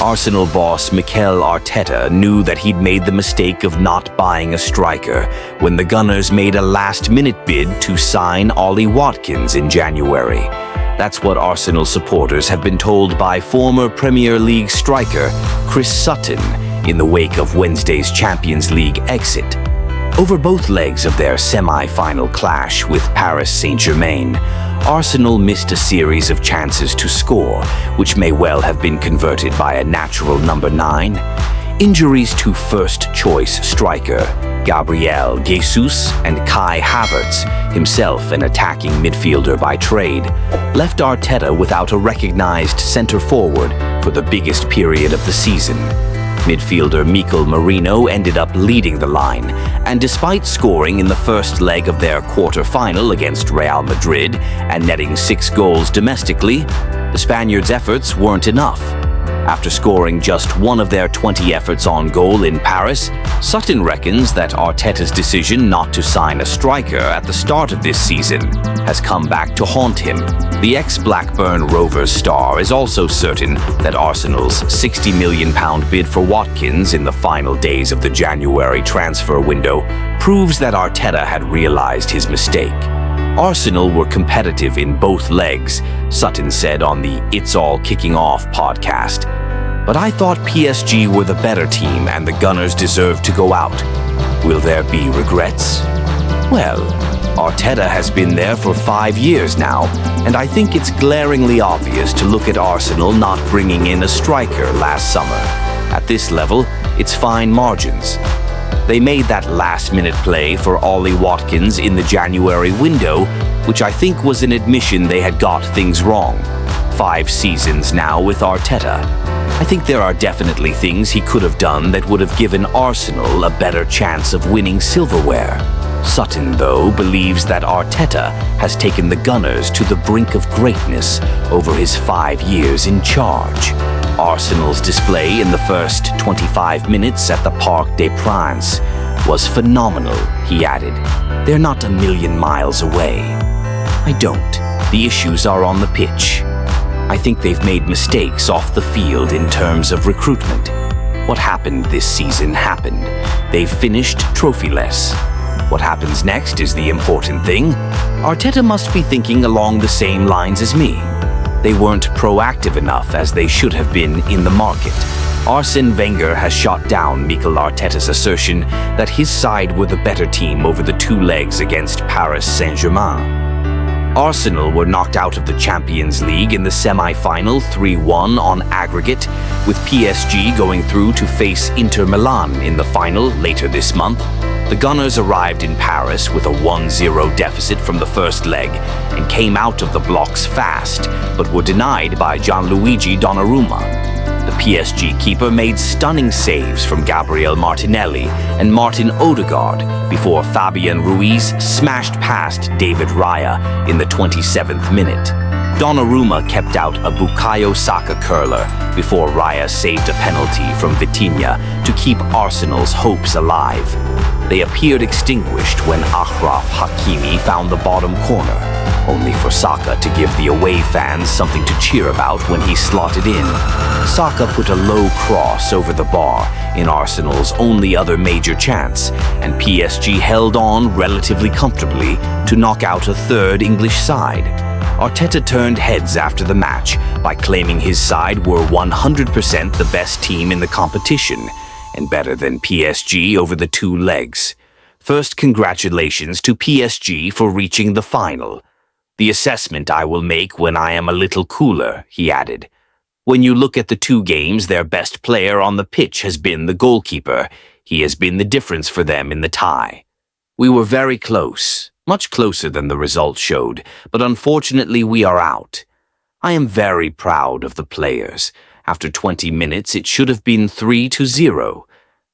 Arsenal boss Mikel Arteta knew that he'd made the mistake of not buying a striker when the Gunners made a last-minute bid to sign Ollie Watkins in January. That's what Arsenal supporters have been told by former Premier League striker Chris Sutton in the wake of Wednesday's Champions League exit. Over both legs of their semi-final clash with Paris Saint-Germain, Arsenal missed a series of chances to score, which may well have been converted by a natural number 9. Injuries to first-choice striker Gabriel Jesus and Kai Havertz, himself an attacking midfielder by trade, left Arteta without a recognized centre-forward for the biggest period of the season. Midfielder Mikel Merino ended up leading the line, and despite scoring in the first leg of their quarter-final against Real Madrid and netting 6 goals domestically, the Spaniards' efforts weren't enough. After scoring just one of their 20 efforts on goal in Paris, Sutton reckons that Arteta's decision not to sign a striker at the start of this season has come back to haunt him. The ex-Blackburn Rovers star is also certain that Arsenal's £60 million bid for Watkins in the final days of the January transfer window proves that Arteta had realized his mistake. Arsenal were competitive in both legs, Sutton said on the It's All Kicking Off podcast. But I thought PSG were the better team and the Gunners deserved to go out. Will there be regrets? Well, Arteta has been there for 5 years now, and I think it's glaringly obvious to look at Arsenal not bringing in a striker last summer. At this level, it's fine margins. They made that last-minute play for Ollie Watkins in the January window, which I think was an admission they had got things wrong. 5 seasons now with Arteta. I think there are definitely things he could have done that would have given Arsenal a better chance of winning silverware. Sutton, though, believes that Arteta has taken the Gunners to the brink of greatness over his 5 years in charge. Arsenal's display in the first 25 minutes at the Parc des Princes was phenomenal, he added. They're not a million miles away. I don't. The issues are on the pitch. I think they've made mistakes off the field in terms of recruitment. What happened this season happened. They've finished trophyless. What happens next is the important thing. Arteta must be thinking along the same lines as me. They weren't proactive enough as they should have been in the market. Arsene Wenger has shot down Mikel Arteta's assertion that his side were the better team over the 2 legs against Paris Saint-Germain. Arsenal were knocked out of the Champions League in the semi-final 3-1 on aggregate, with PSG going through to face Inter Milan in the final later this month. The Gunners arrived in Paris with a 1-0 deficit from the first leg and came out of the blocks fast, but were denied by Gianluigi Donnarumma. The PSG keeper made stunning saves from Gabriel Martinelli and Martin Odegaard before Fabian Ruiz smashed past David Raya in the 27th minute. Donnarumma kept out a Bukayo Saka curler before Raya saved a penalty from Vitinha to keep Arsenal's hopes alive. They appeared extinguished when Achraf Hakimi found the bottom corner, only for Saka to give the away fans something to cheer about when he slotted in. Saka put a low cross over the bar in Arsenal's only other major chance, and PSG held on relatively comfortably to knock out a third English side. Arteta turned heads after the match by claiming his side were 100% the best team in the competition, and better than PSG over the 2 legs. First, congratulations to PSG for reaching the final. The assessment I will make when I am a little cooler, he added. When you look at the 2 games, their best player on the pitch has been the goalkeeper. He has been the difference for them in the tie. We were very close, much closer than the result showed, but unfortunately we are out. I am very proud of the players. After 20 minutes, it should have been 3-0.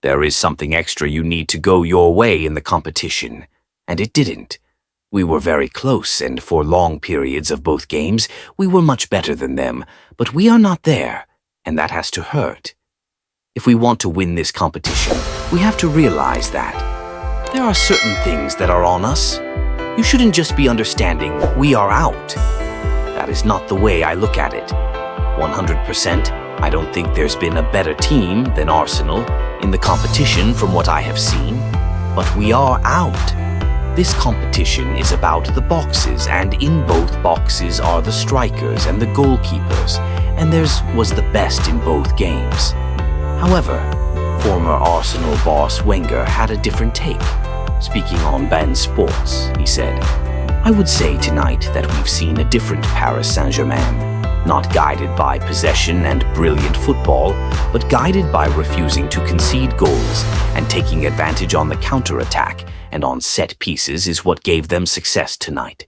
There is something extra you need to go your way in the competition, and it didn't. We were very close, and for long periods of both games, we were much better than them, but we are not there, and that has to hurt. If we want to win this competition, we have to realize that. There are certain things that are on us. You shouldn't just be understanding we are out. That is not the way I look at it. 100%. I don't think there's been a better team than Arsenal in the competition from what I have seen, but we are out. This competition is about the boxes, and in both boxes are the strikers and the goalkeepers, and theirs was the best in both games. However, former Arsenal boss Wenger had a different take. Speaking on BeIN Sports, he said, "I would say tonight that we've seen a different Paris Saint-Germain, not guided by possession and brilliant football, but guided by refusing to concede goals and taking advantage on the counter-attack and on set pieces is what gave them success tonight."